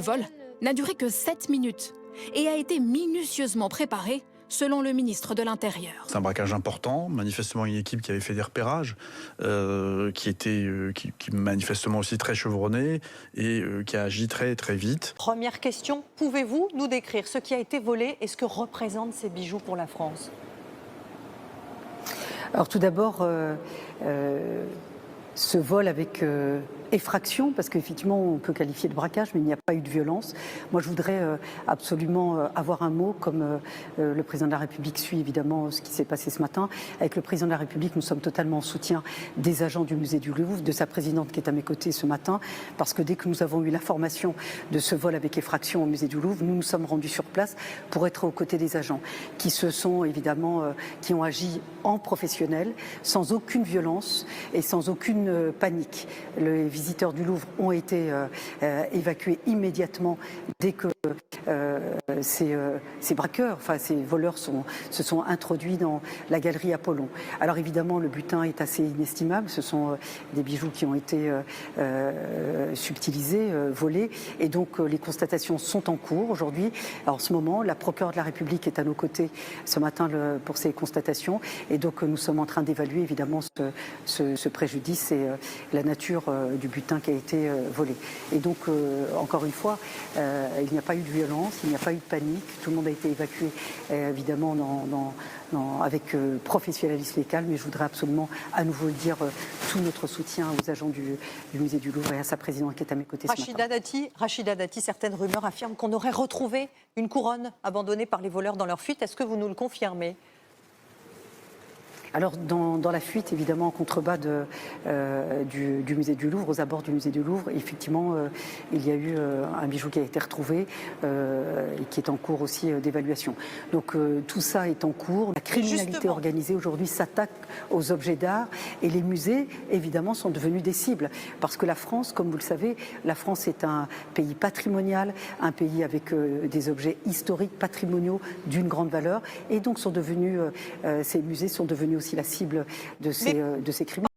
vol n'a duré que 7 minutes et a été minutieusement préparé selon le ministre de l'Intérieur. C'est un braquage important, manifestement une équipe qui avait fait des repérages, qui manifestement aussi très chevronnée et qui a agi très très vite. Première question, pouvez-vous nous décrire ce qui a été volé et ce que représentent ces bijoux pour la France? Alors tout d'abord, ce vol avec effraction, parce qu'effectivement on peut qualifier de braquage, mais il n'y a pas eu de violence. Moi je voudrais absolument avoir un mot, comme le président de la République suit évidemment ce qui s'est passé ce matin. Avec le président de la République, nous sommes totalement en soutien des agents du musée du Louvre, de sa présidente qui est à mes côtés ce matin, parce que dès que nous avons eu l'information de ce vol avec effraction au musée du Louvre, nous nous sommes rendus sur place pour être aux côtés des agents, qui se sont évidemment, qui ont agi en professionnel, sans aucune violence et sans aucune panique. Les visiteurs du Louvre ont été évacués immédiatement dès que ces braqueurs, enfin ces voleurs se sont introduits dans la galerie Apollon. Alors évidemment, le butin est assez inestimable. Ce sont des bijoux qui ont été subtilisés, volés, et donc les constatations sont en cours aujourd'hui. En ce moment, la procureure de la République est à nos côtés ce matin pour ces constatations, et donc nous sommes en train d'évaluer évidemment ce préjudice et la nature du butin qui a été volé. Et donc, encore une fois, il n'y a pas eu de violence, il n'y a pas eu de panique, tout le monde a été évacué évidemment avec professionnalisme et calme, mais je voudrais absolument à nouveau le dire, tout notre soutien aux agents du musée du Louvre et à sa présidente qui est à mes côtés ce matin. Rachida Dati, certaines rumeurs affirment qu'on aurait retrouvé une couronne abandonnée par les voleurs dans leur fuite. Est-ce que vous nous le confirmez ? Alors dans la fuite, évidemment, en contrebas du musée du Louvre, aux abords du musée du Louvre, effectivement, il y a eu un bijou qui a été retrouvé et qui est en cours aussi d'évaluation. Donc tout ça est en cours. La criminalité organisée aujourd'hui s'attaque aux objets d'art et les musées, évidemment, sont devenus des cibles. Parce que la France, comme vous le savez, la France est un pays patrimonial, un pays avec des objets historiques, patrimoniaux d'une grande valeur, et donc ces musées sont devenus aussi la cible de ces criminels.